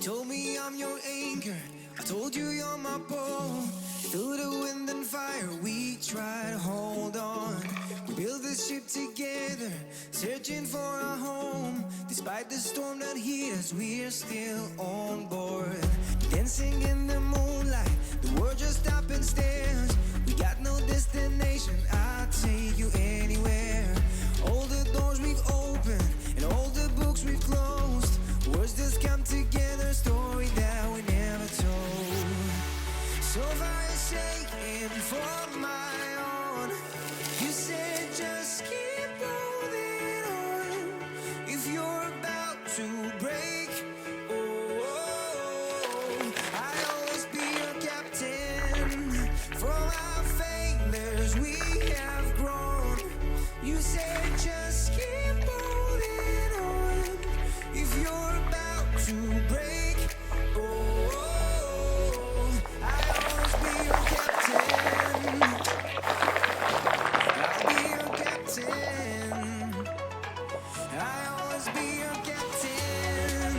Told me I'm your anchor, I told you you're my bow. Through the wind and fire we try to hold on. We build this ship together, searching for a home. Despite the storm that hit us, we're still on board. Dancing in the moonlight, the world just stops and stares. We got no destination, I'll take you anywhere. All the doors we've opened and all the books we've closed, words just come together, story that we never told. So far shaking for my own. You said just keep holding on. If you're about to break, oh, I'll always be your captain. From our failures we have grown. You said just keep holding on. If you're about to break, oh, I'll always be your captain. I'll be your captain. I'll always be your captain.